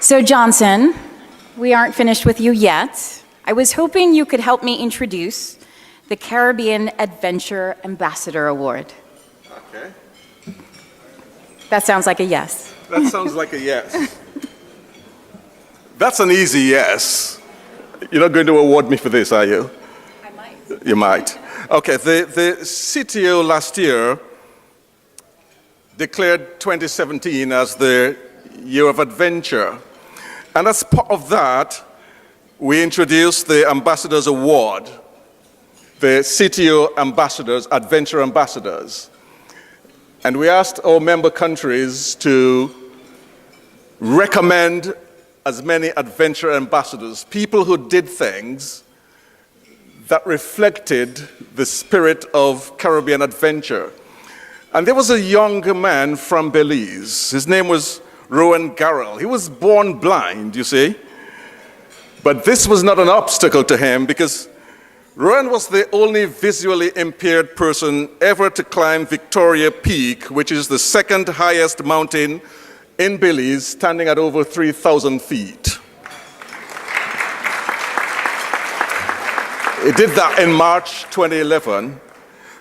So Johnson, we aren't finished with you yet. I was hoping you could help me introduce the Caribbean Adventure Ambassador Award. Okay. That sounds like a yes. That sounds like a yes. That's an easy yes. You're not going to award me for this, are you? I might. You might. Okay, the CTO last year declared 2017 as the Year of Adventure. And as part of that, we introduced the Ambassadors Award, the CTO Ambassadors, Adventure Ambassadors. And we asked our member countries to recommend as many adventure ambassadors, people who did things that reflected the spirit of Caribbean adventure. And there was a young man from Belize. His name was Rowan Garrell. He was born blind, you see. But this was not an obstacle to him because Rowan was the only visually impaired person ever to climb Victoria Peak, which is the second highest mountain in Belize, standing at over 3,000 feet. He did that in March 2011.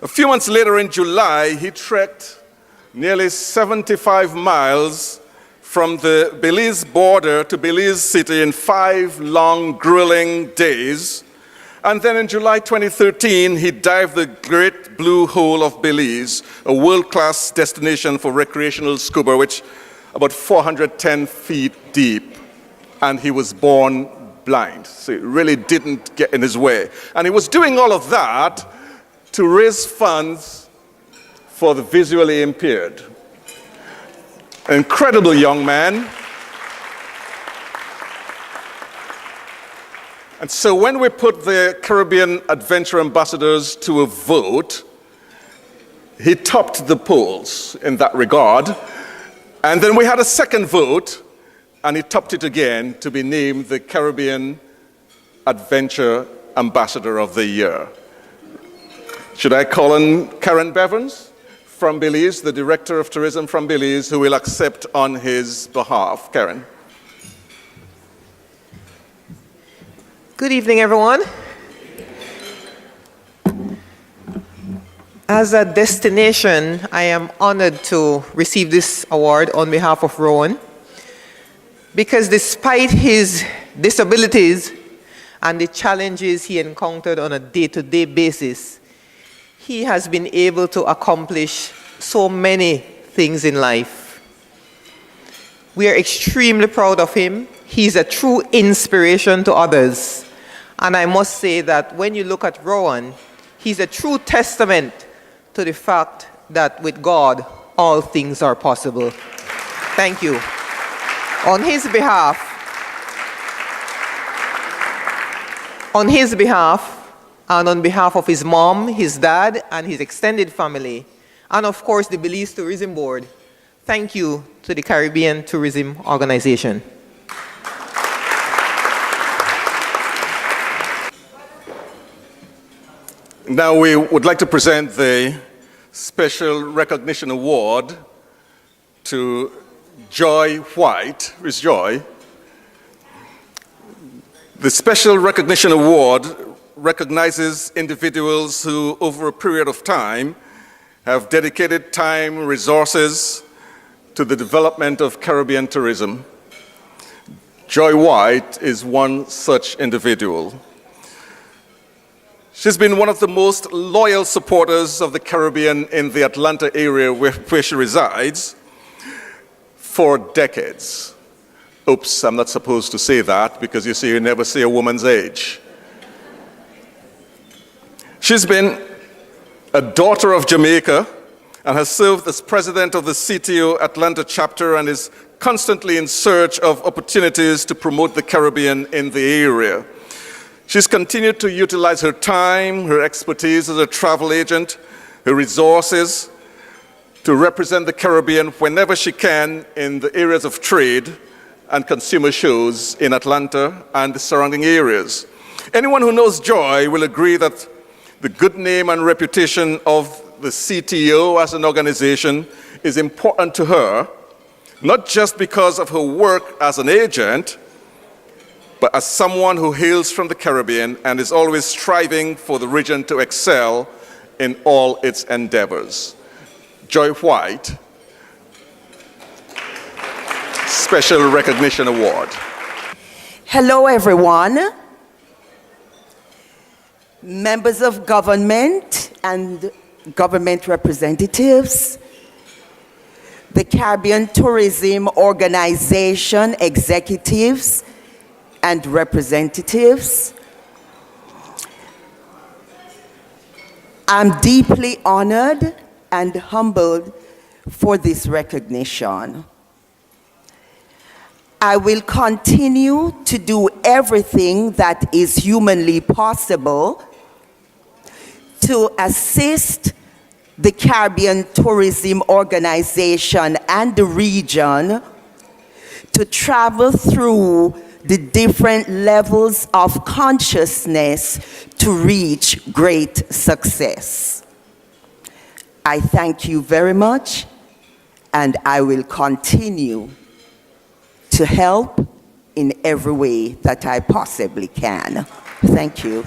A few months later in July, he trekked nearly 75 miles from the Belize border to Belize City in 5 long, grueling days. And then in July 2013, he dived the Great Blue Hole of Belize, a world-class destination for recreational scuba, which about 410 feet deep. And he was born blind, so it really didn't get in his way. And he was doing all of that to raise funds for the visually impaired. An incredible young man. And so when we put the Caribbean Adventure Ambassadors to a vote, he topped the polls in that regard. And then we had a second vote, and he topped it again to be named the Caribbean Adventure Ambassador of the Year. Should I call on Karen Bevans from Belize, the Director of Tourism from Belize, who will accept on his behalf? Karen. Good evening, everyone. As a destination, I am honored to receive this award on behalf of Rowan, because despite his disabilities and the challenges he encountered on a day-to-day basis, he has been able to accomplish so many things in life. We are extremely proud of him. He's a true inspiration to others. And I must say that when you look at Rowan, he's a true testament to the fact that with God, all things are possible. Thank you. On his behalf, and on behalf of his mom, his dad, and his extended family, and of course the Belize Tourism Board, thank you to the Caribbean Tourism Organization. Now we would like to present the Special Recognition Award to Joy White. Who's Joy? The Special Recognition Award recognizes individuals who, over a period of time, have dedicated time, resources to the development of Caribbean tourism. Joy White is one such individual. She's been one of the most loyal supporters of the Caribbean in the Atlanta area where she resides for decades. Oops, I'm not supposed to say that because you see, you never say a woman's age. She's been a daughter of Jamaica and has served as president of the CTO Atlanta chapter and is constantly in search of opportunities to promote the Caribbean in the area. She's continued to utilize her time, her expertise as a travel agent, her resources to represent the Caribbean whenever she can in the areas of trade and consumer shows in Atlanta and the surrounding areas. Anyone who knows Joy will agree that the good name and reputation of the CTO as an organization is important to her, not just because of her work as an agent, but as someone who hails from the Caribbean and is always striving for the region to excel in all its endeavors. Joy White, Special Recognition Award. Hello, everyone. Members of government and government representatives, the Caribbean Tourism Organization executives and representatives. I'm deeply honored and humbled for this recognition. I will continue to do everything that is humanly possible to assist the Caribbean Tourism Organization and the region to travel through the different levels of consciousness to reach great success. I thank you very much, and I will continue to help in every way that I possibly can. Thank you.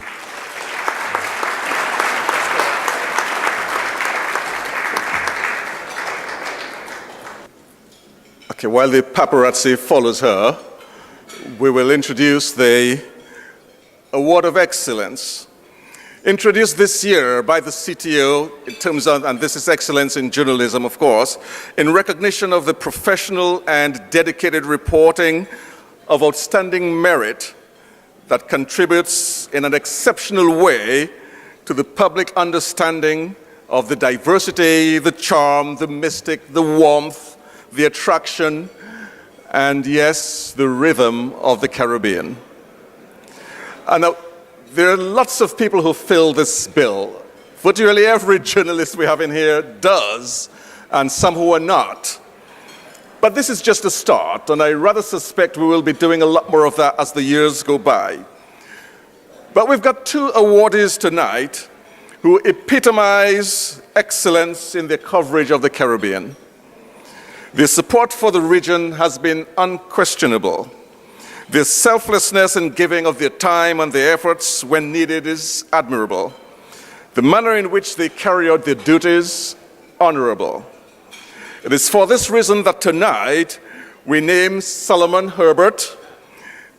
Okay, while the paparazzi follows her, we will introduce the Award of Excellence, introduced this year by the CTO in terms of, and this is excellence in journalism, of course, in recognition of the professional and dedicated reporting of outstanding merit that contributes in an exceptional way to the public understanding of the diversity, the charm, the mystic, the warmth, the attraction, and yes, the rhythm of the Caribbean. And now, there are lots of people who fill this bill. Virtually every journalist we have in here does, and some who are not. But this is just a start, and I rather suspect we will be doing a lot more of that as the years go by. But we've got two awardees tonight who epitomize excellence in their coverage of the Caribbean. Their support for the region has been unquestionable. Their selflessness in giving of their time and their efforts when needed is admirable. The manner in which they carry out their duties, honorable. It is for this reason that tonight we name Solomon Herbert,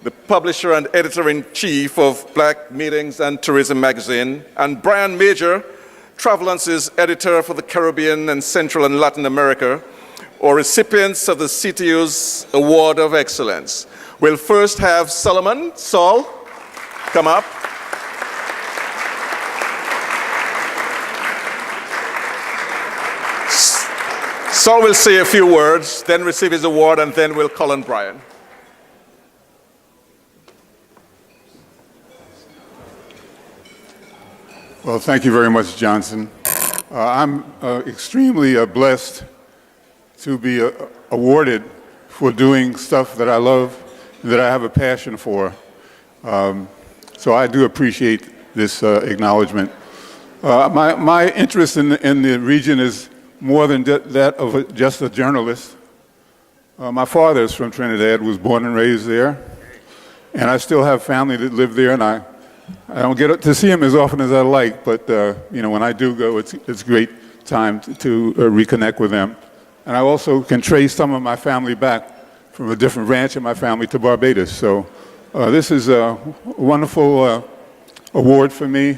the publisher and editor-in-chief of Black Meetings and Tourism magazine, and Brian Major, Travelance's editor for the Caribbean and Central and Latin America, or recipients of the CTO's Award of Excellence. We'll first have Solomon, Saul, come up. Saul will say a few words, then receive his award, and then we'll call on Brian. Well, thank you very much, Johnson. I'm extremely blessed to be awarded for doing stuff that I love, that I have a passion for. So I do appreciate this acknowledgement. My interest in the region is more than that of just a journalist. My father is from Trinidad, was born and raised there, and I still have family that live there, and I don't get to see him as often as I like, but when I do go, it's a great time to reconnect with them. And I also can trace some of my family back from a different branch of my family to Barbados. So this is a wonderful award for me.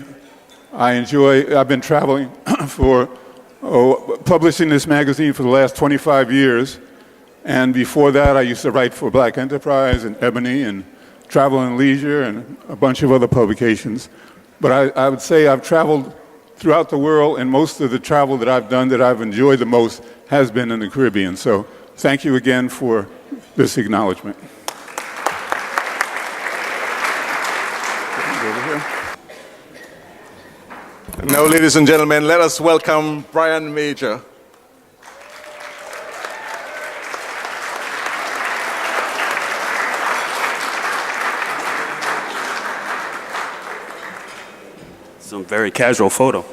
I've been traveling for publishing this magazine for the last 25 years. And before that, I used to write for Black Enterprise and Ebony and Travel and Leisure and a bunch of other publications. But I would say I've traveled throughout the world, and most of the travel that I've done that I've enjoyed the most has been in the Caribbean. So thank you again for this acknowledgement. Now, ladies and gentlemen, let us welcome Brian Major. Some very casual photo.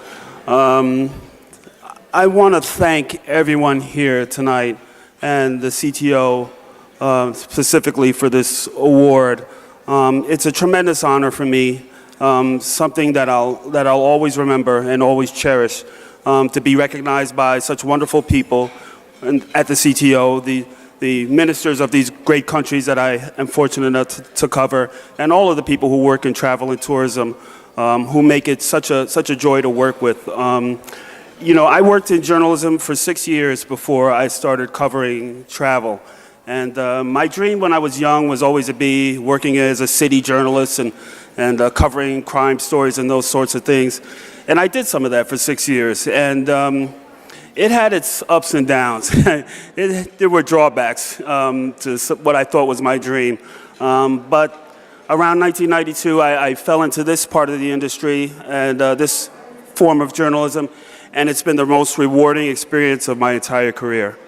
I want to thank everyone here tonight and the CTO specifically for this award. It's a tremendous honor for me, something that I'll always remember and always cherish, to be recognized by such wonderful people at the CTO, the ministers of these great countries that I am fortunate enough to cover, and all of the people who work in travel and tourism, who make it such a joy to work with. You know, I worked in journalism for 6 years before I started covering travel. And my dream when I was young was always to be working as a city journalist and covering crime stories and those sorts of things. And I did some of that for 6 years. And it had its ups and downs. There were drawbacks to what I thought was my dream. But around 1992, I fell into this part of the industry and this form of journalism. And it's been the most rewarding experience of my entire career.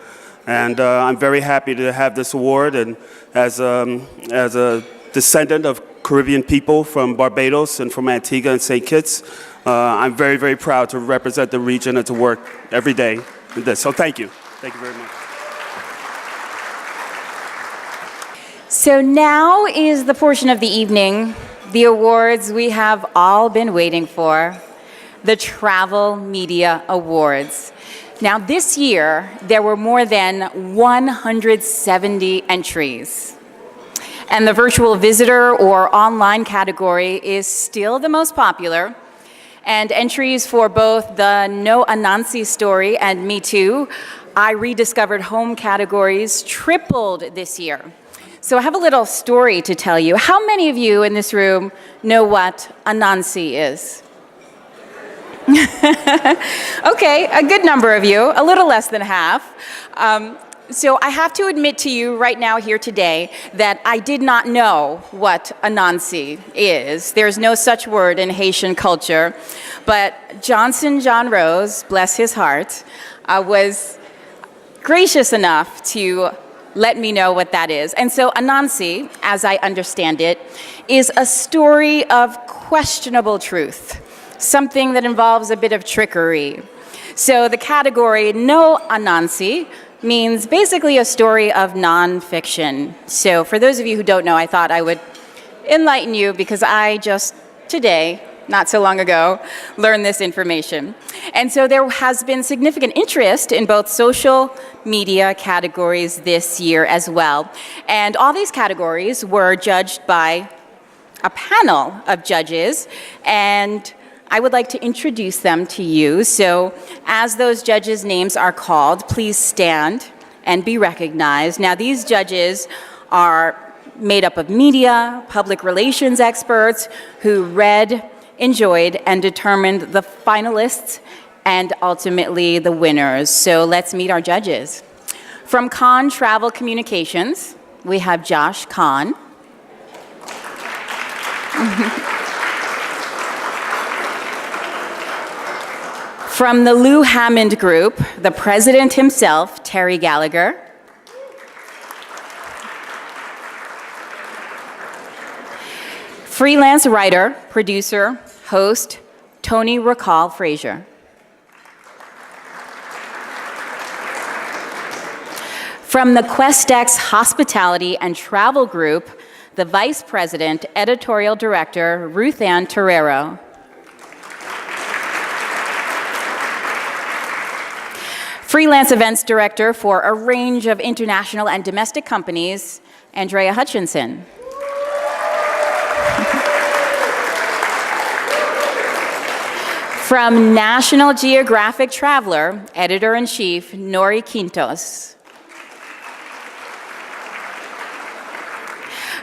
And I'm very happy to have this award. And as a descendant of Caribbean people from Barbados and from Antigua and St. Kitts, I'm very, very proud to represent the region and to work every day with this. So thank you. Thank you very much. So now is the portion of the evening, the awards we have all been waiting for, the Travel Media Awards. Now this year, there were more than 170 entries. And the virtual visitor or online category is still the most popular. And entries for both the No Anansi story and Me Too, I Rediscovered Home categories tripled this year. So I have a little story to tell you. How many of you in this room know what Anansi is? Okay, a good number of you, a little less than half. So I have to admit to you right now here today that I did not know what Anansi is. There's no such word in Haitian culture. But Johnson John Rose, bless his heart, was gracious enough to let me know what that is. And so Anansi, as I understand it, is a story of questionable truth, something that involves a bit of trickery. So the category No Anansi means basically a story of nonfiction. So for those of you who don't know, I thought I would enlighten you because I just today, not so long ago, learned this information. And so there has been significant interest in both social media categories this year as well. And all these categories were judged by a panel of judges, and I would like to introduce them to you. So as those judges' names are called, please stand and be recognized. Now, these judges are made up of media, public relations experts who read, enjoyed, and determined the finalists and ultimately the winners. So let's meet our judges. From Kahn Travel Communications, we have Josh Kahn. From the Lou Hammond Group, the president himself, Terry Gallagher. Freelance writer, producer, host, Tony Recall Frazier. From the QuestX Hospitality and Travel Group, the vice president, editorial director, Ruth Ann Torrero. Freelance events director for a range of international and domestic companies, Andrea Hutchinson. From National Geographic Traveler, editor-in-chief, Nori Quintos.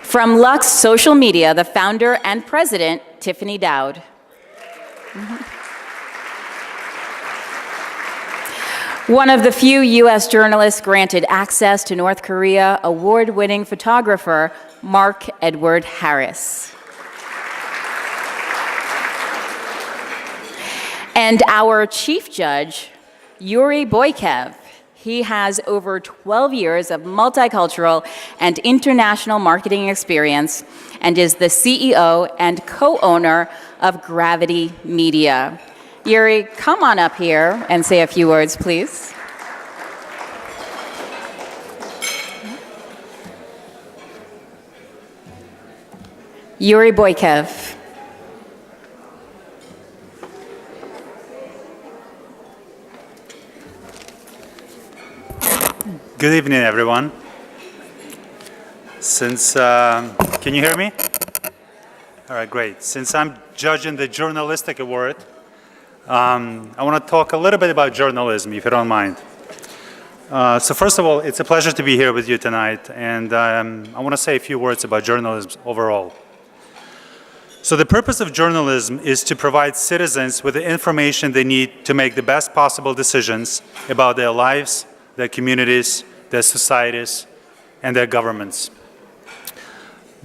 From Lux Social Media, the founder and president, Tiffany Dowd. One of the few U.S. journalists granted access to North Korea, award-winning photographer Mark Edward Harris. And our chief judge, Yuri Boykev. He has over 12 years of multicultural and international marketing experience and is the CEO and co-owner of Gravity Media. Yuri, come on up here and say a few words, please. Yuri Boykev. Good evening, everyone. Can you hear me? All right, great. Since I'm judging the journalistic award, I want to talk a little bit about journalism, if you don't mind. So first of all, it's a pleasure to be here with you tonight, and I want to say a few words about journalism overall. So the purpose of journalism is to provide citizens with the information they need to make the best possible decisions about their lives, their communities, their societies, and their governments.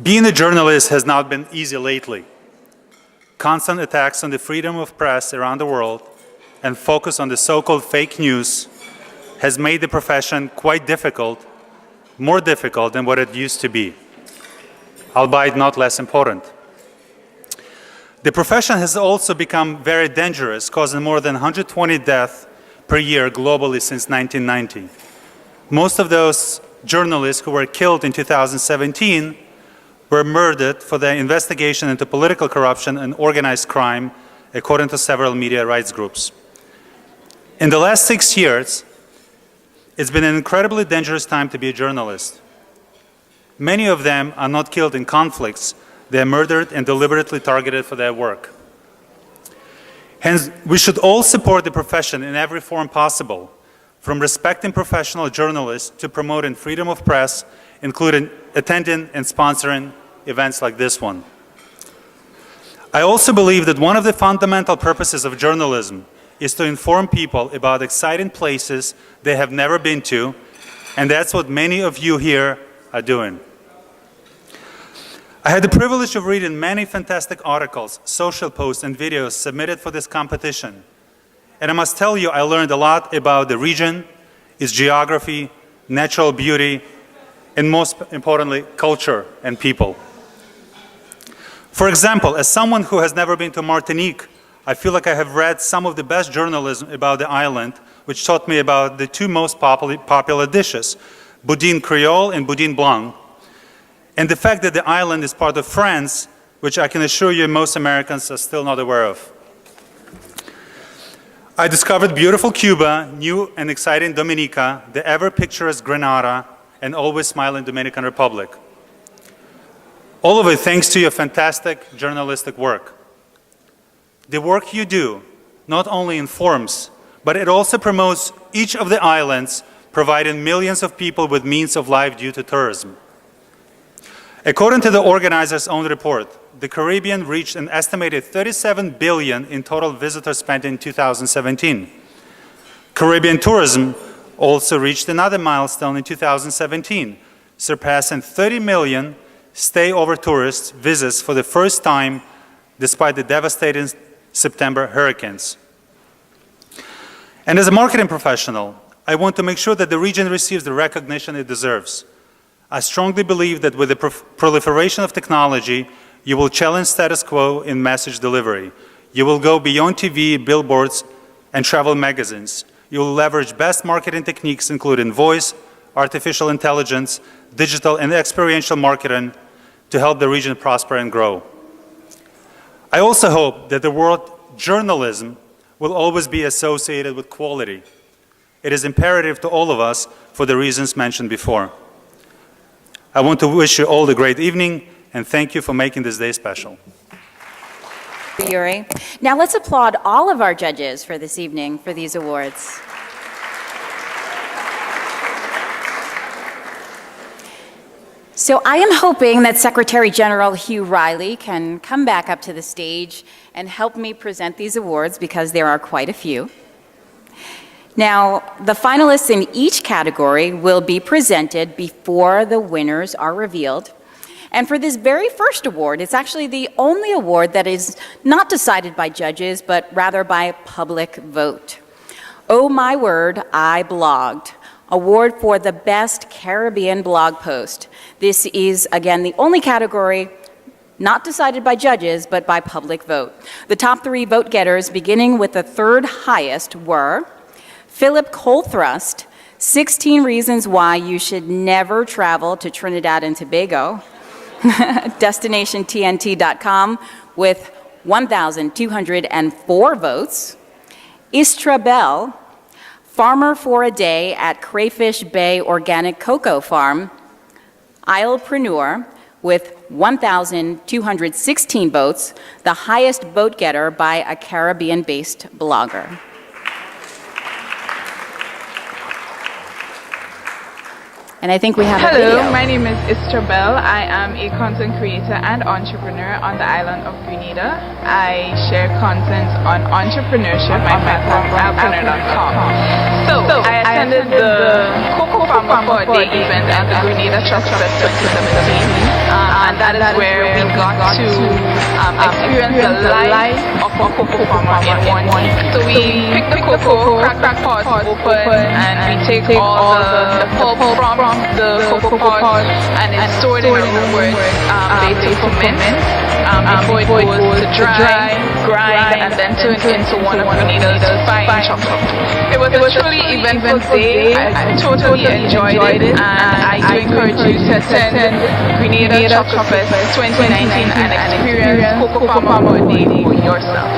Being a journalist has not been easy lately. Constant attacks on the freedom of press around the world and focus on the so-called fake news has made the profession quite difficult, more difficult than what it used to be, albeit not less important. The profession has also become very dangerous, causing more than 120 deaths per year globally since 1990. Most of those journalists who were killed in 2017 were murdered for their investigation into political corruption and organized crime, according to several media rights groups. In the last 6 years, it's been an incredibly dangerous time to be a journalist. Many of them are not killed in conflicts. They are murdered and deliberately targeted for their work. Hence, we should all support the profession in every form possible, from respecting professional journalists to promoting freedom of press, including attending and sponsoring events like this one. I also believe that one of the fundamental purposes of journalism is to inform people about exciting places they have never been to, and that's what many of you here are doing. I had the privilege of reading many fantastic articles, social posts, and videos submitted for this competition. And I must tell you, I learned a lot about the region, its geography, natural beauty, and most importantly, culture and people. For example, as someone who has never been to Martinique, I feel like I have read some of the best journalism about the island, which taught me about the two most popular dishes, boudin creole and boudin blanc, and the fact that the island is part of France, which I can assure you most Americans are still not aware of. I discovered beautiful Cuba, new and exciting Dominica, the ever-picturesque Grenada, and always smiling Dominican Republic. All of it thanks to your fantastic journalistic work. The work you do not only informs, but it also promotes each of the islands, providing millions of people with means of life due to tourism. According to the organizers' own report, the Caribbean reached an estimated 37 billion in total visitors spent in 2017. Caribbean tourism also reached another milestone in 2017, surpassing 30 million stay-over tourist visits for the first time, despite the devastating September hurricanes. And as a marketing professional, I want to make sure that the region receives the recognition it deserves. I strongly believe that with the proliferation of technology, you will challenge status quo in message delivery. You will go beyond TV, billboards, and travel magazines. You will leverage best marketing techniques, including voice, artificial intelligence, digital and experiential marketing, to help the region prosper and grow. I also hope that the word journalism will always be associated with quality. It is imperative to all of us for the reasons mentioned before. I want to wish you all a great evening, and thank you for making this day special. Yuri. Now let's applaud all of our judges for this evening for these awards. So I am hoping that Secretary General Hugh Riley can come back up to the stage and help me present these awards, because there are quite a few. Now, the finalists in each category will be presented before the winners are revealed. And for this very first award, it's actually the only award that is not decided by judges, but rather by public vote. Oh my word, I blogged. Award for the best Caribbean blog post. This is, again, the only category not decided by judges, but by public vote. The top 3 vote getters, beginning with the third highest, were Philip Colthrust, 16 Reasons Why You Should Never Travel to Trinidad and Tobago. DestinationTNT.com with 1,204 votes. Istra Bell, Farmer for a Day at Crayfish Bay Organic Cocoa Farm. Islepreneur with 1,216 votes, the highest vote getter by a Caribbean-based blogger. And I think we have a video. Hello, my name is Istra Bell. I am a content creator and entrepreneur on the island of Grenada. I share content on entrepreneurship on my platform, alpreneur.com. So, I attended the Cocoa Farmer for a Day event at the Grenada Trust Fest 2017, and that is where we got to experience the life of a cocoa farmer in one day. So we pick the cocoa, crack the pods open, and we take all the pulp from the cocoa pods, and it's stored in a room where it's they ferment before it goes to dry, grind, and then turned into one of Grenada's fine chocolate. It was a truly eventful day. I totally enjoyed it, and I do encourage you to attend Grenada Chocolate Fest 2019 and experience Cocoa Farmer Day for yourself.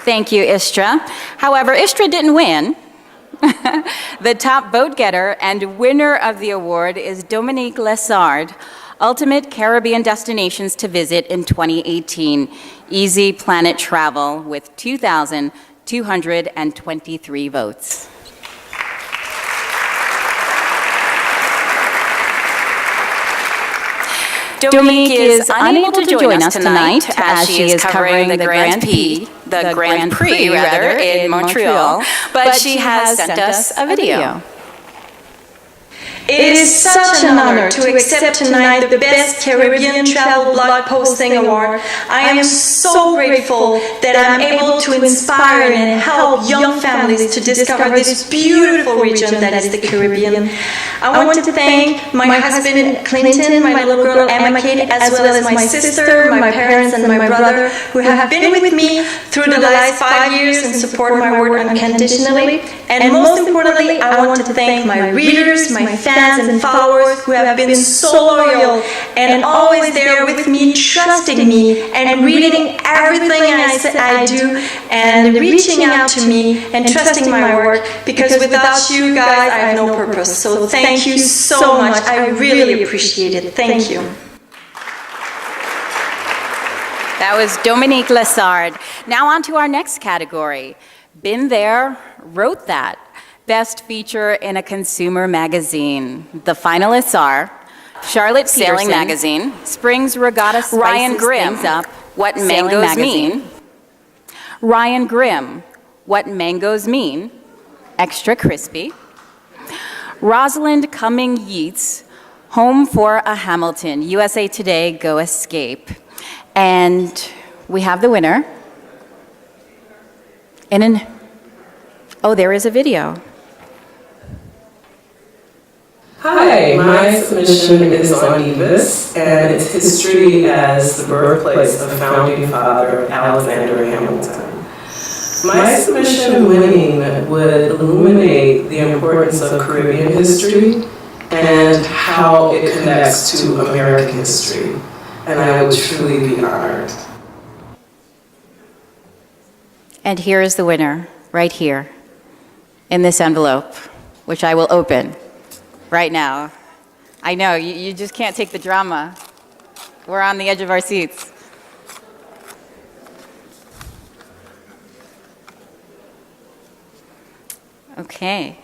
Thank you, Istra. However, Istra didn't win. The top vote getter and winner of the award is Dominique Lessard, Ultimate Caribbean Destinations to Visit in 2018, Easy Planet Travel, with 2,223 votes. Dominique is unable to join us tonight as she is covering the Grand Prix in Montreal, but she has sent us a video. It is such an honor to accept tonight the Best Caribbean Travel Blog Posting Award. I am so grateful that I'm able to inspire and help young families to discover this beautiful region that is the Caribbean. I want to thank my husband Clinton, my little girl Emma Kate, as well as my sister, my parents, and my brother who have been with me through the last 5 years and support my work unconditionally. And most importantly, I want to thank my readers, my fans, and followers who have been so loyal and always there with me, trusting me and reading everything I do and reaching out to me and trusting my work, because without you guys I have no purpose. So thank you so much. I really appreciate it. Thank you. That was Dominique Lessard. Now on to our next category. Been there, wrote that. Best feature in a consumer magazine. The finalists are Charlotte Sailing Magazine, Springs Regatta Spices Ryan Grimm, Up, What Mangoes Mean. Ryan Grimm, What Mangoes Mean, Extra Crispy. Rosalind Cumming Yeats, Home for a Hamilton, USA Today, Go Escape. And we have the winner. Oh, there is a video. Hi, my submission is on Evis and its history as the birthplace of founding father Alexander Hamilton. My submission winning would illuminate the importance of Caribbean history and how it connects to American history, and I would truly be honored. And here is the winner, right here, in this envelope, which I will open right now. I know, you just can't take the drama. We're on the edge of our seats. Okay.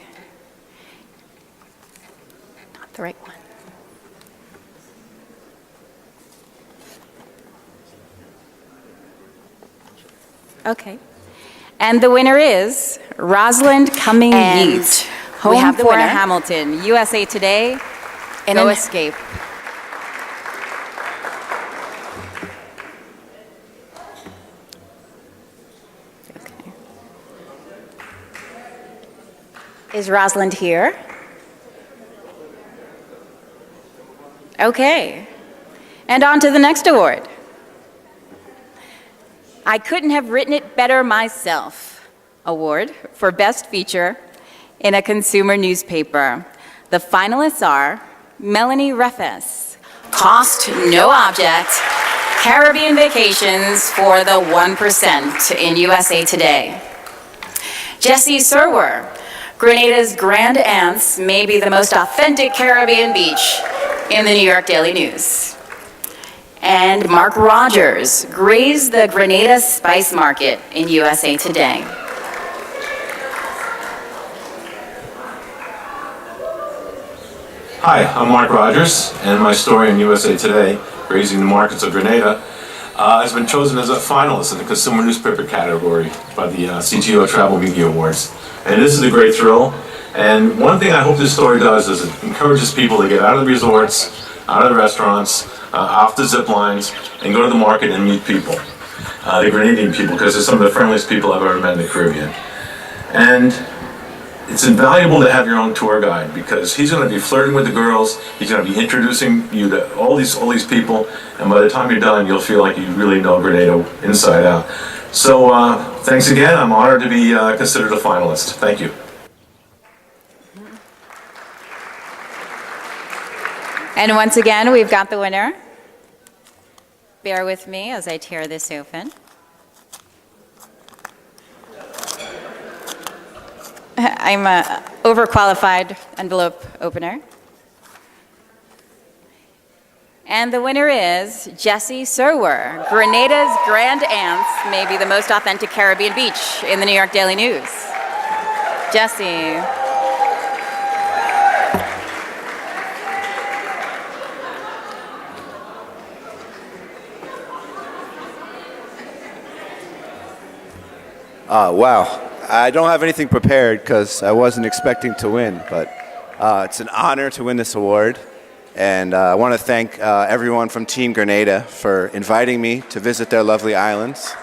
Not the right one. Okay. And the winner is Rosalind Cumming Yeats. Home for Hamilton, USA Today, Go Escape. Okay. Is Rosalind here? Okay. And on to the next award. I Couldn't Have Written It Better Myself award for Best Feature in a consumer newspaper. The finalists are Melanie Refes, Cost No Object, Caribbean Vacations for the 1% in USA Today. Jesse Serwer, Grenada's Grand Aunts may be the most authentic Caribbean beach in the New York Daily News. And Mark Rogers, Graze the Grenada Spice Market in USA Today. Hi, I'm Mark Rogers, and my story in USA Today, Raising the Markets of Grenada, has been chosen as a finalist in the consumer newspaper category by the CTO Travel Media Awards. And this is a great thrill. And one thing I hope this story does is it encourages people to get out of the resorts, out of the restaurants, off the zip lines, and go to the market and meet people, the Grenadian people, because they're some of the friendliest people I've ever met in the Caribbean. And it's invaluable to have your own tour guide because he's going to be flirting with the girls, he's going to be introducing you to all these people, and by the time you're done, you'll feel like you really know Grenada inside out. So thanks again, I'm honored to be considered a finalist. Thank you. And once again, we've got the winner. Bear with me as I tear this open. I'm an overqualified envelope opener. And the winner is Jesse Serwer. Grenada's Grand Aunts may be the most authentic Caribbean beach in the New York Daily News. Jesse. Wow. I don't have anything prepared because I wasn't expecting to win, but it's an honor to win this award. And I want to thank everyone from Team Grenada for inviting me to visit their lovely islands.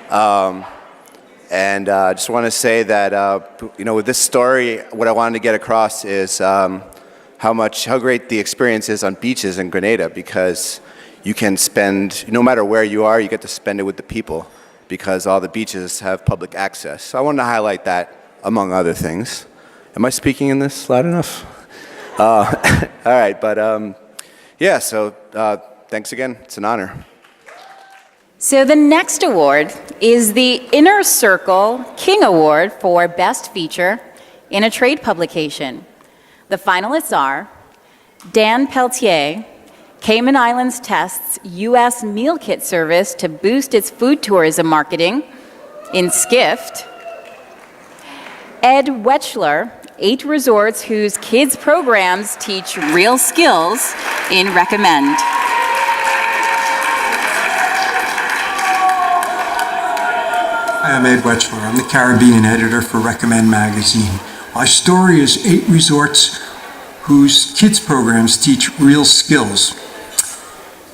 And I just want to say that, with this story, what I wanted to get across is how great the experience is on beaches in Grenada, because you can spend, no matter where you are, you get to spend it with the people, because all the beaches have public access. So I wanted to highlight that, among other things. Am I speaking in this loud enough? All right, but so thanks again. It's an honor. So the next award is the Inner Circle King Award for Best Feature in a Trade Publication. The finalists are Dan Peltier, Cayman Islands tests U.S. meal kit service to boost its food tourism marketing in Skift. Ed Wetchler, 8 resorts whose kids' programs teach real skills in Recommend. Hi, I'm Ed Wetchler. I'm the Caribbean editor for Recommend magazine. My story is 8 resorts whose kids' programs teach real skills.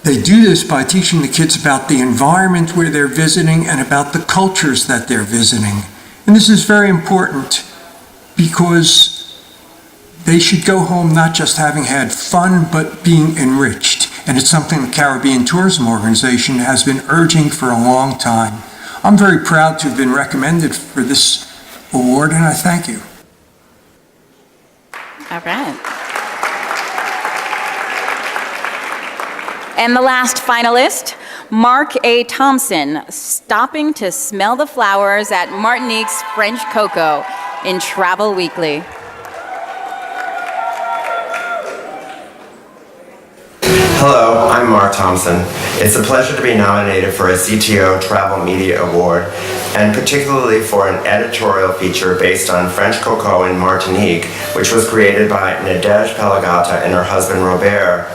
They do this by teaching the kids about the environment where they're visiting and about the cultures that they're visiting. And this is very important because they should go home not just having had fun, but being enriched. And it's something the Caribbean Tourism Organization has been urging for a long time. I'm very proud to have been recommended for this award, and I thank you. All right. And the last finalist, Mark A. Thompson, stopping to smell the flowers at Martinique's French Cocoa in Travel Weekly. Hello, I'm Mark Thompson. It's a pleasure to be nominated for a CTO Travel Media Award, and particularly for an editorial feature based on French cocoa in Martinique, which was created by Nadège Pelagata and her husband Robert.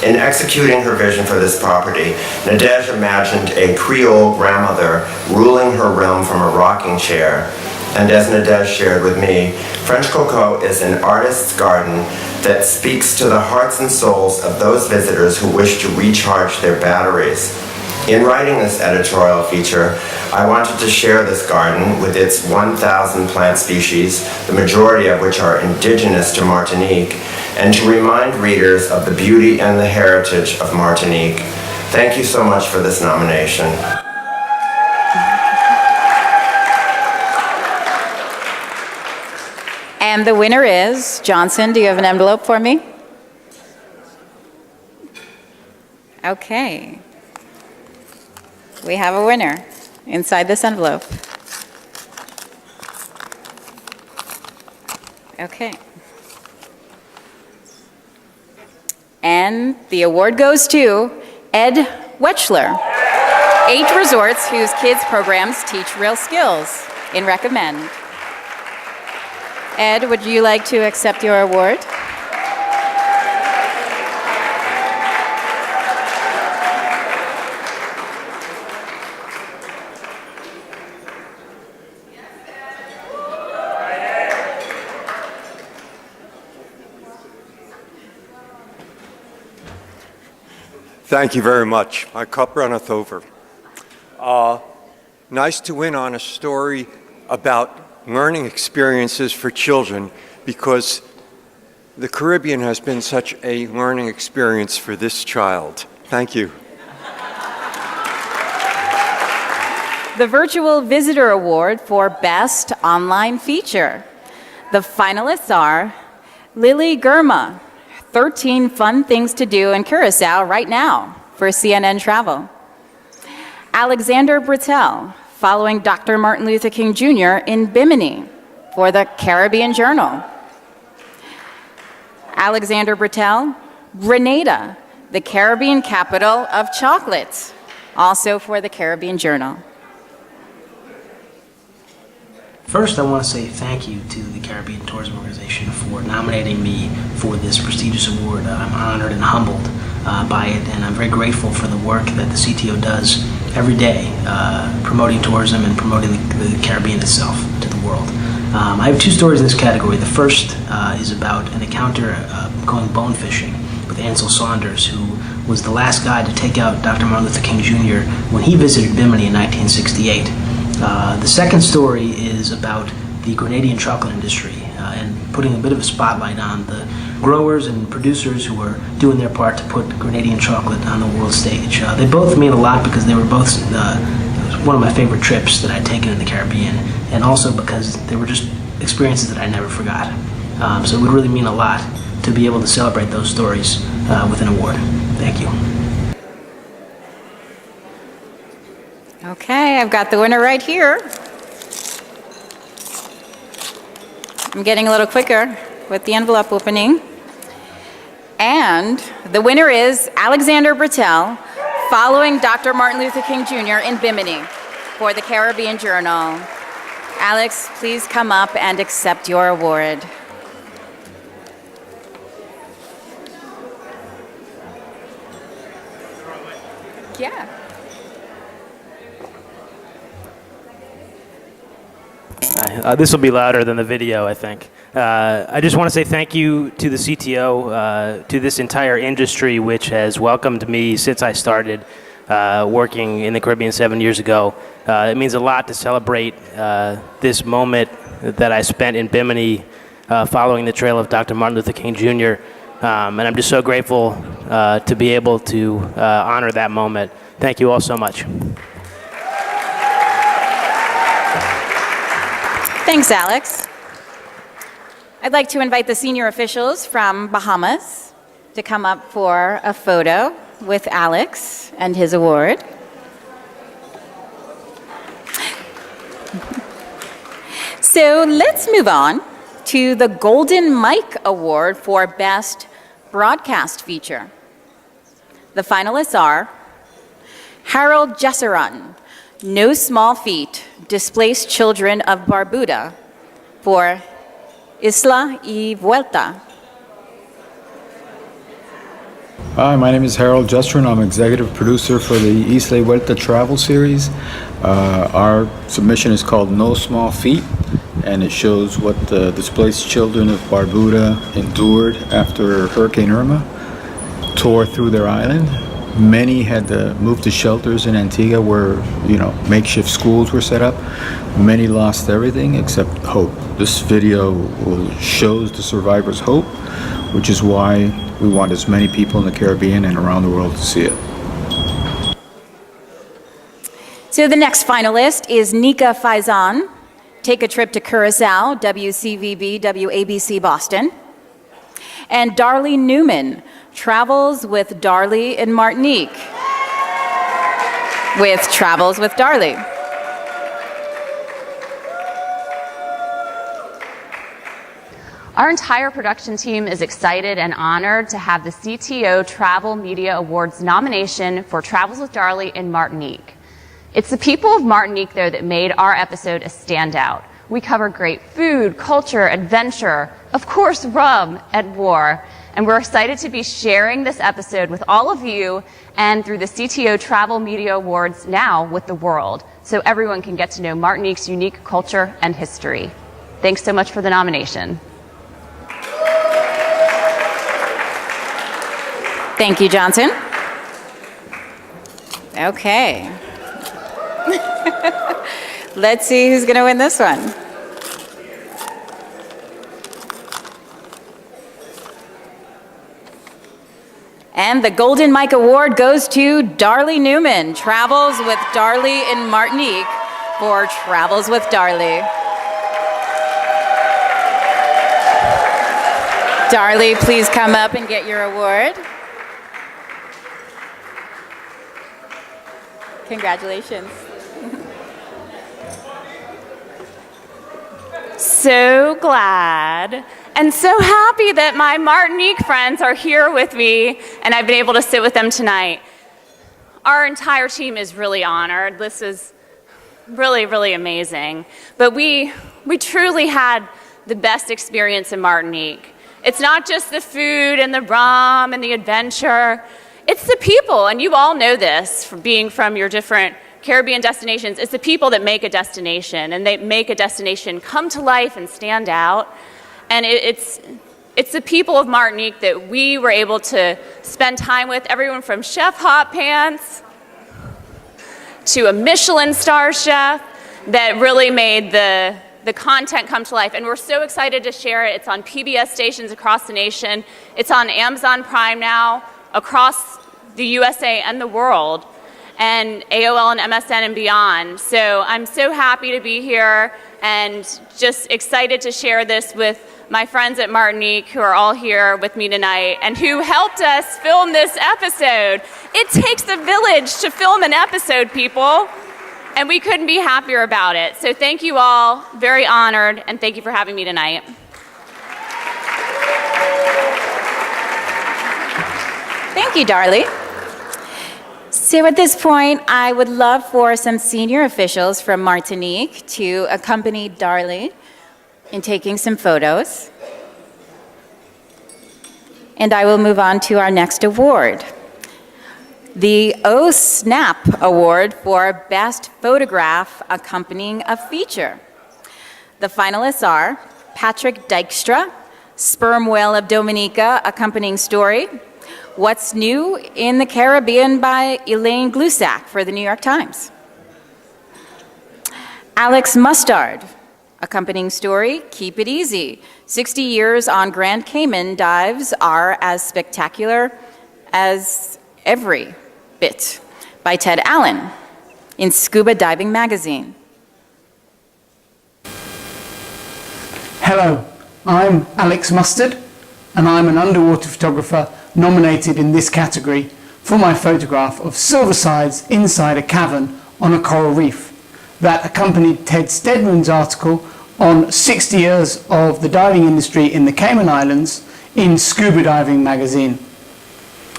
In executing her vision for this property, Nadège imagined a Creole grandmother ruling her realm from a rocking chair. And as Nadège shared with me, French cocoa is an artist's garden that speaks to the hearts and souls of those visitors who wish to recharge their batteries. In writing this editorial feature, I wanted to share this garden with its 1,000 plant species, the majority of which are indigenous to Martinique, and to remind readers of the beauty and the heritage of Martinique. Thank you so much for this nomination. And the winner is, Johnson, do you have an envelope for me? Okay. We have a winner inside this envelope. Okay. And the award goes to Ed Wetchler. 8 resorts whose kids programs teach real skills in Recommend. Ed, would you like to accept your award? Thank you very much. My cup runneth over. Nice to win on a story about learning experiences for children, because the Caribbean has been such a learning experience for this child. Thank you. The Virtual Visitor Award for Best Online Feature. The finalists are Lily Gurma, 13 fun things to do in Curacao right now for CNN Travel. Alexander Britell, following Dr. Martin Luther King Jr. in Bimini for the Caribbean Journal. Alexander Britell, Grenada, the Caribbean capital of chocolate, also for the Caribbean Journal. First, I want to say thank you to the Caribbean Tourism Organization for nominating me for this prestigious award. I'm honored and humbled by it, and I'm very grateful for the work that the CTO does every day, promoting tourism and promoting the Caribbean itself to the world. I have 2 stories in this category. The first is about an encounter going bone fishing with Ansel Saunders, who was the last guy to take out Dr. Martin Luther King Jr. when he visited Bimini in 1968. The second story is about the Grenadian chocolate industry and putting a bit of a spotlight on the growers and producers who are doing their part to put Grenadian chocolate on the world stage. They both mean a lot because they were both one of my favorite trips that I'd taken in the Caribbean, and also because they were just experiences that I never forgot. So it would really mean a lot to be able to celebrate those stories with an award. Thank you. Okay, I've got the winner right here. I'm getting a little quicker with the envelope opening. And the winner is Alexander Britell, following Dr. Martin Luther King Jr. in Bimini for the Caribbean Journal. Alex, please come up and accept your award. Yeah. This will be louder than the video, I think. I just want to say thank you to the CTO, to this entire industry, which has welcomed me since I started working in the Caribbean 7 years ago. It means a lot to celebrate this moment that I spent in Bimini following the trail of Dr. Martin Luther King Jr. And I'm just so grateful to be able to honor that moment. Thank you all so much. Thanks, Alex. I'd like to invite the senior officials from Bahamas to come up for a photo with Alex and his award. So let's move on to the Golden Mike Award for Best Broadcast Feature. The finalists are Harold Jesseron, No Small Feat, Displaced Children of Barbuda for Isla y Vuelta. Hi, my name is Harold Justron. I'm executive producer for the Isla y Vuelta travel series. Our submission is called No Small Feat, and it shows what the displaced children of Barbuda endured after Hurricane Irma tore through their island. Many had to move to shelters in Antigua where, makeshift schools were set up. Many lost everything except hope. This video shows the survivors' hope, which is why we want as many people in the Caribbean and around the world to see it. So the next finalist is Nika Faizan, take a trip to Curacao, WCVB, WABC Boston. And Darlie Newman travels with Darlie in Martinique with Travels with Darlie. Our entire production team is excited and honored to have the CTO Travel Media Awards nomination for Travels with Darlie in Martinique. It's the people of Martinique, though, that made our episode a standout. We cover great food, culture, adventure, of course, rum and war. And we're excited to be sharing this episode with all of you and through the CTO Travel Media Awards now with the world, so everyone can get to know Martinique's unique culture and history. Thanks so much for the nomination. Thank you, Johnson. Okay. Let's see who's going to win this one. And the Golden Mike Award goes to Darlie Newman, Travels with Darlie in Martinique for Travels with Darlie. Darlie, please come up and get your award. Congratulations. So glad and so happy that my Martinique friends are here with me and I've been able to sit with them tonight. Our entire team is really honored. This is really, really amazing. But we truly had the best experience in Martinique. It's not just the food and the rum and the adventure. It's the people, and you all know this from being from your different Caribbean destinations. It's the people that make a destination, and they make a destination come to life and stand out. And it's the people of Martinique that we were able to spend time with, everyone from Chef Hot Pants to a Michelin star chef that really made the content come to life. And we're so excited to share it. It's on PBS stations across the nation. It's on Amazon Prime now, across the USA and the world, and AOL and MSN and beyond. So I'm so happy to be here and just excited to share this with my friends at Martinique who are all here with me tonight and who helped us film this episode. It takes a village to film an episode, people, and we couldn't be happier about it. So thank you all, very honored, and thank you for having me tonight. Thank you, Darlie. So at this point, I would love for some senior officials from Martinique to accompany Darlie in taking some photos. And I will move on to our next award. The Oh Snap Award for Best Photograph Accompanying a Feature. The finalists are Patrick Dykstra, Sperm Whale of Dominica Accompanying Story, What's New in the Caribbean by Elaine Glusak for the New York Times. Alex Mustard, accompanying story, Keep It Easy. 60 years on Grand Cayman dives are as spectacular as every bit, by Ted Allen in Scuba Diving Magazine. Hello, I'm Alex Mustard, and I'm an underwater photographer nominated in this category for my photograph of silver sides inside a cavern on a coral reef that accompanied Ted Stedman's article on 60 years of the diving industry in the Cayman Islands in Scuba Diving Magazine.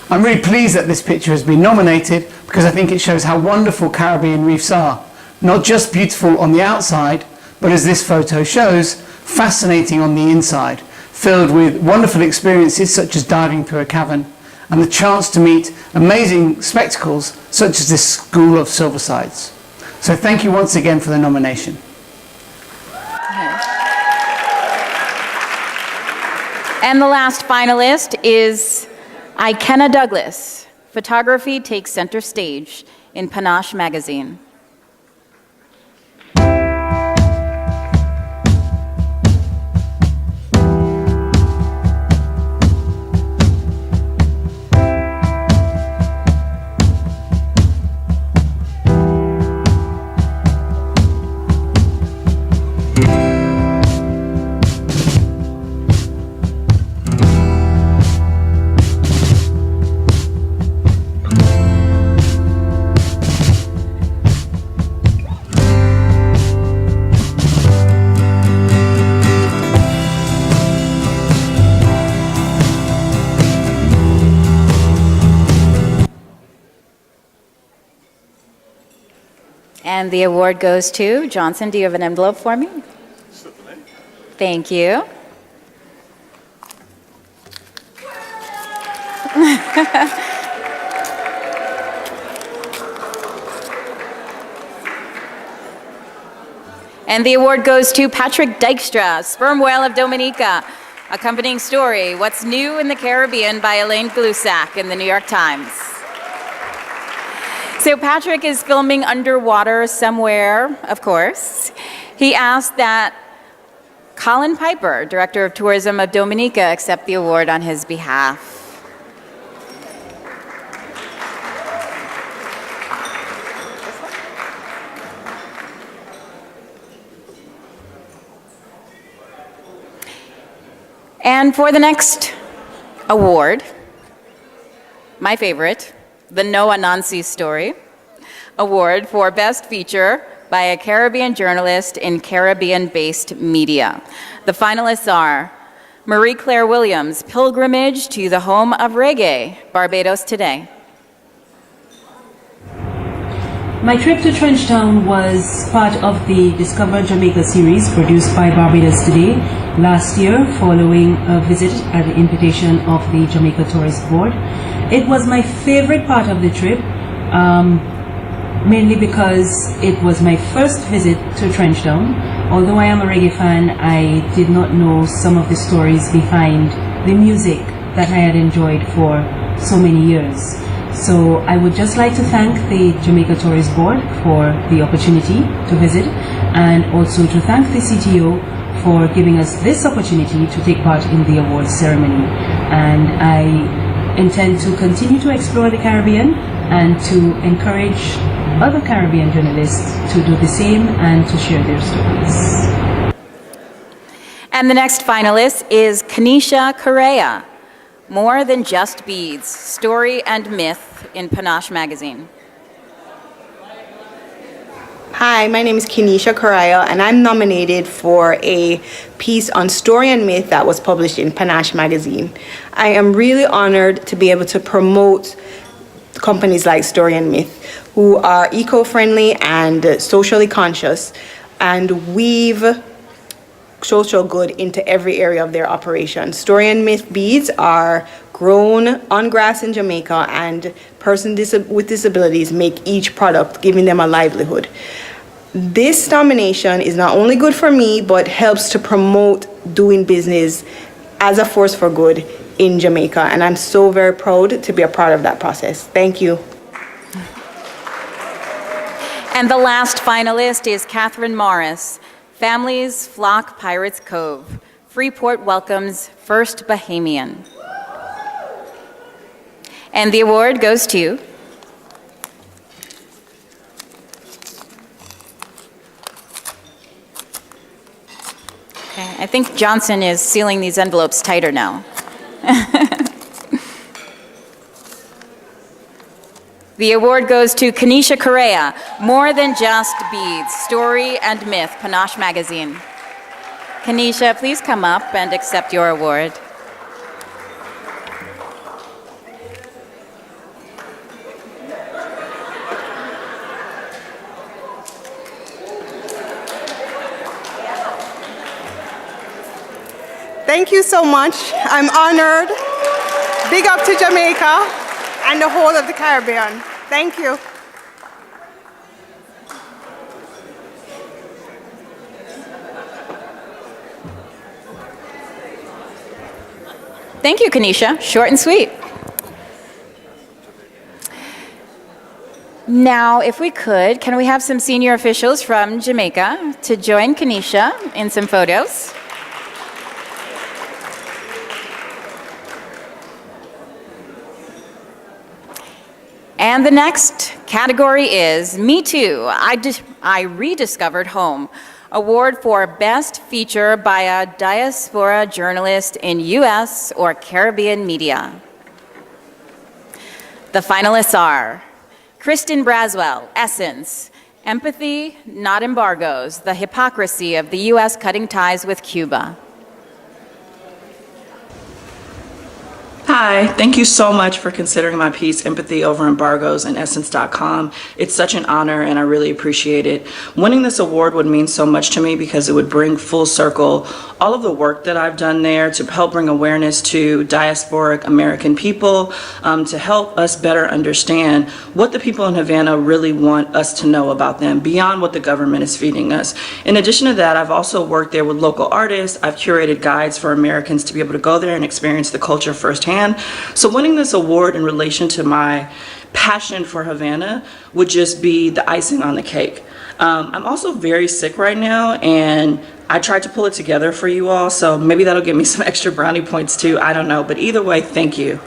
I'm really pleased that this picture has been nominated because I think it shows how wonderful Caribbean reefs are. Not just beautiful on the outside, but as this photo shows, fascinating on the inside, filled with wonderful experiences such as diving through a cavern and the chance to meet amazing spectacles such as this school of silver sides. So thank you once again for the nomination. And the last finalist is Ikenna Douglas. Photography takes center stage in Panache Magazine. And the award goes to Johnson. Do you have an envelope for me? Thank you. And the award goes to Patrick Dykstra, Sperm Whale of Dominica. Accompanying story, What's New in the Caribbean by Elaine Glusak in the New York Times. So Patrick is filming underwater somewhere, of course. He asked that Colin Piper, Director of Tourism of Dominica, accept the award on his behalf. And for the next award, my favorite, the Noah Nancy Story Award for Best Feature by a Caribbean journalist in Caribbean-based media. The finalists are Marie Claire Williams, Pilgrimage to the Home of Reggae, Barbados Today. My trip to Trenchtown was part of the Discover Jamaica series produced by Barbados Today last year following a visit at the invitation of the Jamaica Tourist Board. It was my favorite part of the trip, mainly because it was my first visit to Trenchtown. Although I am a reggae fan, I did not know some of the stories behind the music that I had enjoyed for so many years. So I would just like to thank the Jamaica Tourist Board for the opportunity to visit, and also to thank the CTO for giving us this opportunity to take part in the awards ceremony. And I intend to continue to explore the Caribbean and to encourage other Caribbean journalists to do the same and to share their stories. And the next finalist is Kanisha Correa, More Than Just Beads, Story and Myth in Panache Magazine. Hi, my name is Kanisha Correa, and I'm nominated for a piece on story and myth that was published in Panache Magazine. I am really honored to be able to promote companies like Story and Myth, who are eco-friendly and socially conscious, and weave social good into every area of their operation. Story and Myth beads are grown on grass in Jamaica, and persons with disabilities make each product, giving them a livelihood. This nomination is not only good for me, but helps to promote doing business as a force for good in Jamaica, and I'm so very proud to be a part of that process. Thank you. And the last finalist is Catherine Morris, Families Flock Pirates Cove. Freeport welcomes First Bahamian. And the award goes to I think Johnson is sealing these envelopes tighter now. The award goes to Kanisha Correa, More Than Just Beads, Story and Myth, Panache Magazine. Kanisha, please come up and accept your award. Thank you so much. I'm honored. Big up to Jamaica and the whole of the Caribbean. Thank you. Thank you, Kanisha. Short and sweet. Now, if we could, can we have some senior officials from Jamaica to join Kanisha in some photos? And the next category is Me Too, I Rediscovered Home, award for Best Feature by a Diaspora Journalist in U.S. or Caribbean Media. The finalists are Kristen Braswell, Essence, Empathy, Not Embargoes, The Hypocrisy of the U.S. Cutting Ties with Cuba. Hi, thank you so much for considering my piece, Empathy Over Embargoes, and Essence.com. It's such an honor and I really appreciate it. Winning this award would mean so much to me because it would bring full circle all of the work that I've done there to help bring awareness to diasporic American people, to help us better understand what the people in Havana really want us to know about them beyond what the government is feeding us. In addition to that, I've also worked there with local artists. I've curated guides for Americans to be able to go there and experience the culture firsthand. So winning this award in relation to my passion for Havana would just be the icing on the cake. I'm also very sick right now, and I tried to pull it together for you all, so maybe that'll give me some extra brownie points too. I don't know, but either way, thank you.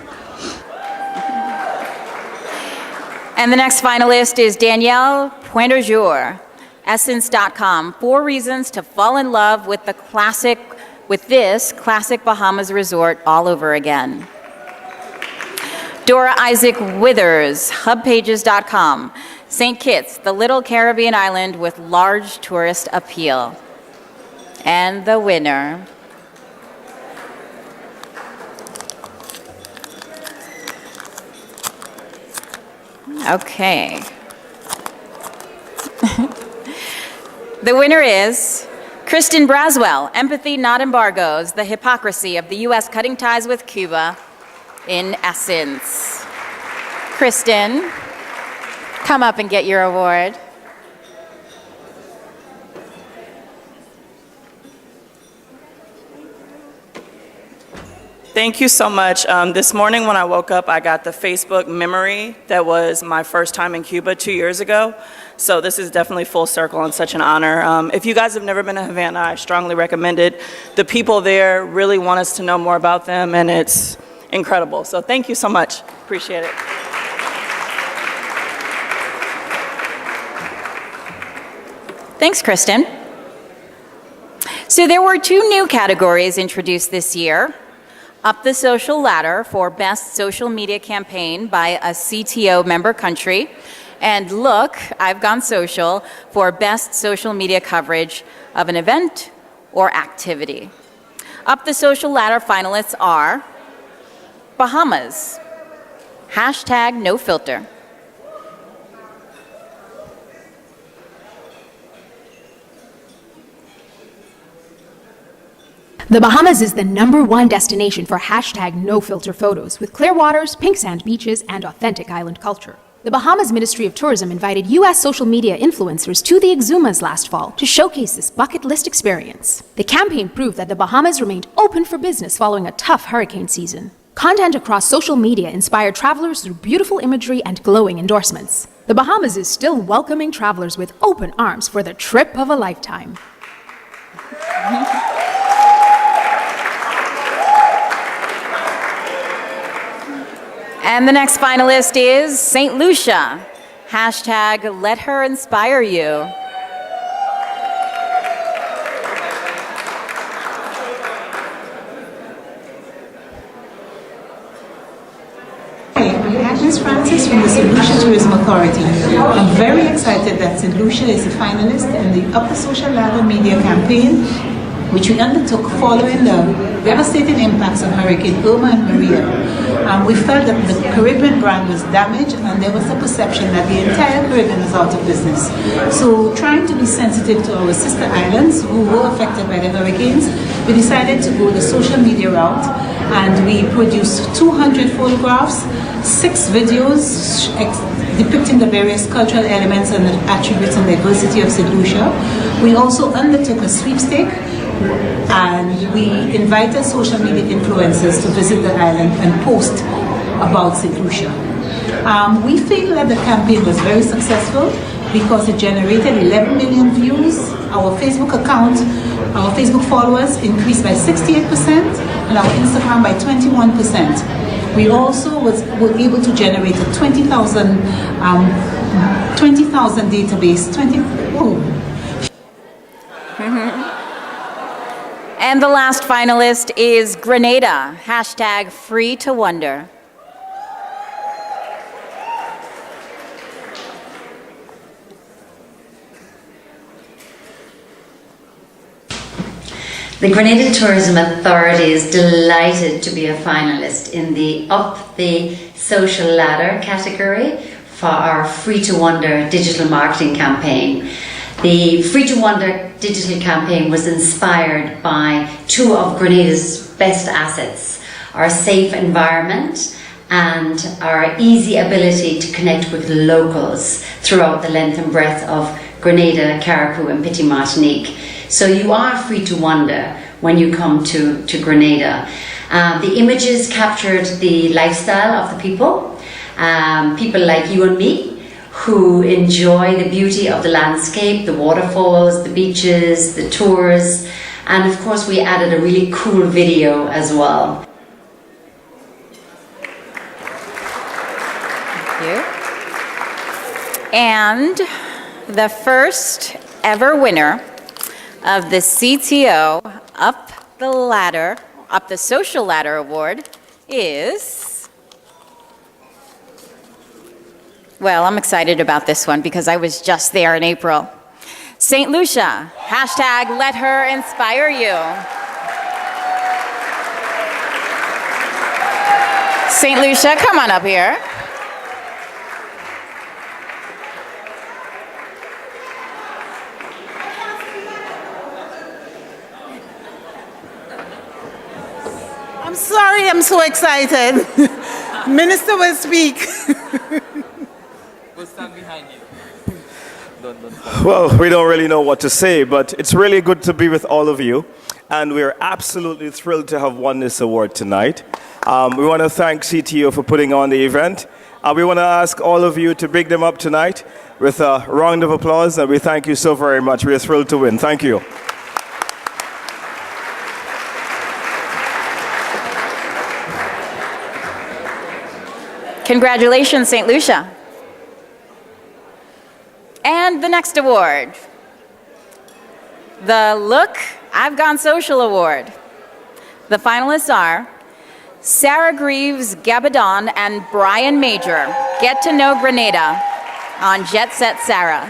And the next finalist is Danielle Pointerjour, Essence.com. 4 reasons to fall in love with this classic Bahamas resort all over again. Dora Isaac Withers, hubpages.com. St. Kitts, the little Caribbean island with large tourist appeal. And the winner. Okay. The winner is Kristen Braswell, Empathy Not Embargoes, The Hypocrisy of the U.S. Cutting Ties with Cuba in Essence. Kristen, come up and get your award. Thank you so much. This morning when I woke up, I got the Facebook memory that was my first time in Cuba 2 years ago. So this is definitely full circle and such an honor. If you guys have never been to Havana, I strongly recommend it. The people there really want us to know more about them, and it's incredible. So thank you so much. Appreciate it. Thanks, Kristen. So there were 2 new categories introduced this year. Up the social ladder for Best Social Media Campaign by a CTO member country, and Look, I've Gone Social for Best Social Media Coverage of an Event or Activity. Up the social ladder finalists are Bahamas, #NoFilter. The Bahamas is the #1 destination for #NoFilter photos with clear waters, pink sand beaches, and authentic island culture. The Bahamas Ministry of Tourism invited U.S. social media influencers to the Exumas last fall to showcase this bucket list experience. The campaign proved that the Bahamas remained open for business following a tough hurricane season. Content across social media inspired travelers through beautiful imagery and glowing endorsements. The Bahamas is still welcoming travelers with open arms for the trip of a lifetime. And the next finalist is St. Lucia, #Let Her Inspire You. Agnes Francis from the St. Lucia Tourism Authority. I'm very excited that St. Lucia is a finalist in the Upper Social Ladder Media Campaign, which we undertook following the devastating impacts of Hurricane Irma and Maria. We felt that the Caribbean brand was damaged and there was a perception that the entire Caribbean was out of business. So trying to be sensitive to our sister islands who were affected by the hurricanes, we decided to go the social media route, and we produced 200 photographs, 6 videos depicting the various cultural elements and the attributes and diversity of St. Lucia. We also undertook a sweepstake, and we invited social media influencers to visit the island and post about St. Lucia. We feel that the campaign was very successful because it generated 11 million views. Our Facebook account, our Facebook followers increased by 68% and our Instagram by 21%. We also were able to generate a 20,000 database. And the last finalist is Grenada, #Free to Wonder. The Grenada Tourism Authority is delighted to be a finalist in the Up the Social Ladder category for our Free to Wonder digital marketing campaign. The Free to Wonder digital campaign was inspired by two of Grenada's best assets, our safe environment and our easy ability to connect with locals throughout the length and breadth of Grenada, Carriacou and Petit Martinique. So you are free to wonder when you come to Grenada. The images captured the lifestyle of the people, people like you and me, who enjoy the beauty of the landscape, the waterfalls, the beaches, the tours, and of course we added a really cool video as well. Thank you. And the first ever winner of the CTO Up the Social Ladder Award is, well, I'm excited about this one because I was just there in April. St. Lucia, hashtag let her inspire you. St. Lucia, come on up here. I'm sorry, I'm so excited. Minister will speak. We'll stand behind you. Well, we don't really know what to say, but it's really good to be with all of you. And we're absolutely thrilled to have won this award tonight. We want to thank CTO for putting on the event. We want to ask all of you to big them up tonight with a round of applause. And we thank you so very much. We're thrilled to win. Thank you. Congratulations, St. Lucia. And the next award, the Look, I've Gone Social Award. The finalists are Sarah Greaves Gabadon and Brian Major. Get to know Grenada on Jet Set Sarah.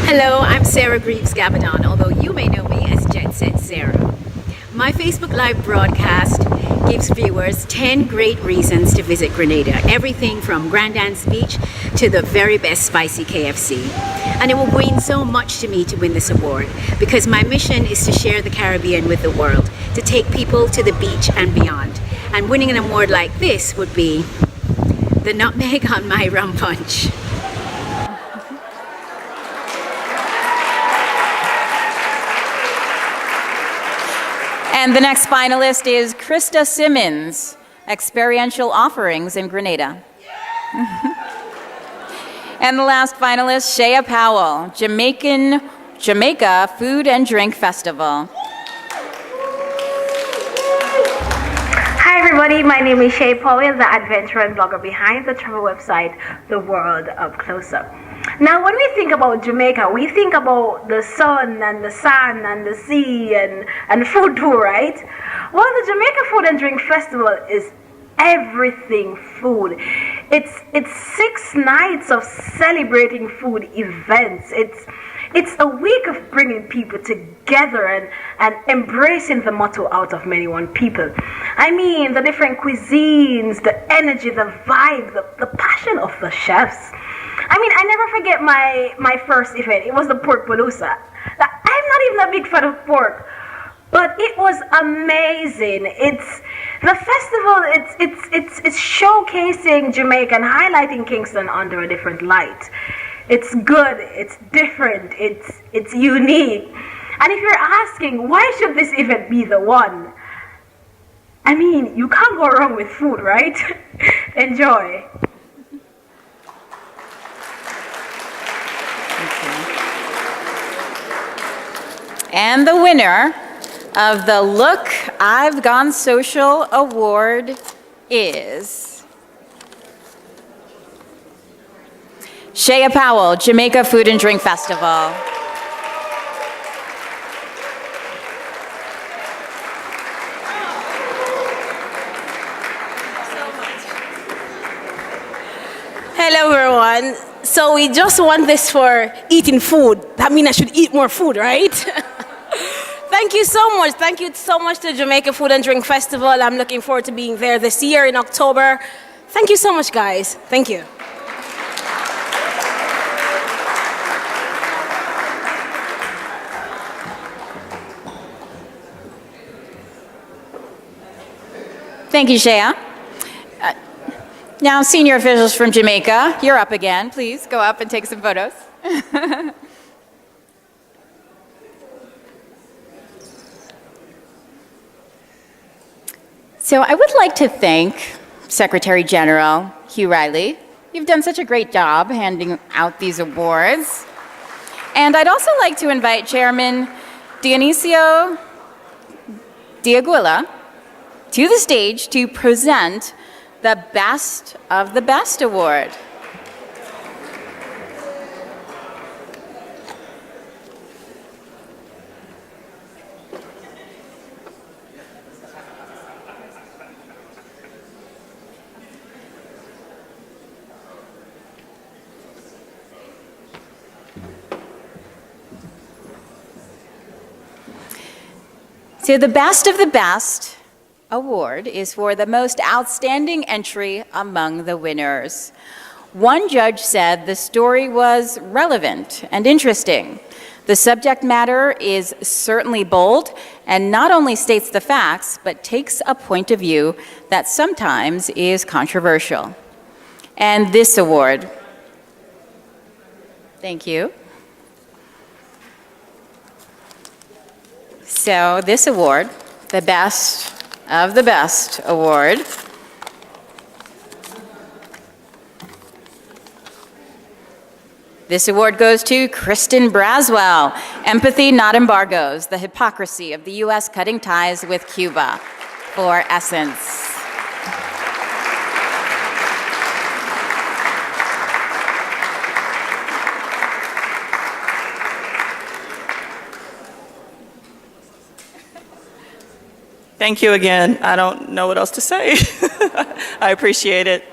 Hello, I'm Sarah Greaves Gabadon, although you may know me as Jet Set Sarah. My Facebook Live broadcast gives viewers 10 great reasons to visit Grenada. Everything from Grand Anse Beach to the very best spicy KFC. And it will mean so much to me to win this award because my mission is to share the Caribbean with the world, to take people to the beach and beyond. And winning an award like this would be the nutmeg on my rum punch. And the next finalist is Krista Simmons, Experiential Offerings in Grenada. And the last finalist, Shea Powell, Jamaica Food and Drink Festival. Hi everybody, my name is Shea Powell, the adventurer and blogger behind the travel website, The World Up Closer. Now, when we think about Jamaica, we think about the sun and the sand and the sea and food too, right? Well, the Jamaica Food and Drink Festival is everything food. It's 6 nights of celebrating food events. It's a week of bringing people together and embracing the motto out of many one people. I mean, the different cuisines, the energy, the vibe, the passion of the chefs. I mean, I never forget my first event. It was the Pork Palooza. I'm not even a big fan of pork, but it was amazing. It's the festival. It's showcasing Jamaica and highlighting Kingston under a different light. It's good. It's different. It's unique. And if you're asking why should this event be the one, I mean, you can't go wrong with food, right? Enjoy. And the winner of the Look, I've Gone Social Award is Shea Powell, Jamaica Food and Drink Festival. Hello everyone. So we just want this for eating food. That means I should eat more food, right? Thank you so much. Thank you so much to Jamaica Food and Drink Festival. I'm looking forward to being there this year in October. Thank you so much, guys. Thank you. Thank you, Shea. Now, senior officials from Jamaica, you're up again. Please go up and take some photos. So I would like to thank Secretary General Hugh Riley. You've done such a great job handing out these awards. And I'd also like to invite Chairman Dionisio Diaguila to the stage to present the Best of the Best Award. So the Best of the Best Award is for the most outstanding entry among the winners. One judge said the story was relevant and interesting. The subject matter is certainly bold and not only states the facts, but takes a point of view that sometimes is controversial. And this award, thank you. So this award, the Best of the Best Award, this award goes to Kristen Braswell, Empathy, Not Embargoes, the Hypocrisy of the U.S. Cutting Ties with Cuba, for Essence. Thank you again. I don't know what else to say. I appreciate it.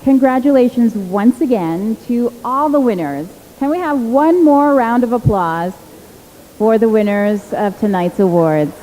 Congratulations once again to all the winners. Can we have one more round of applause for the winners of tonight's awards?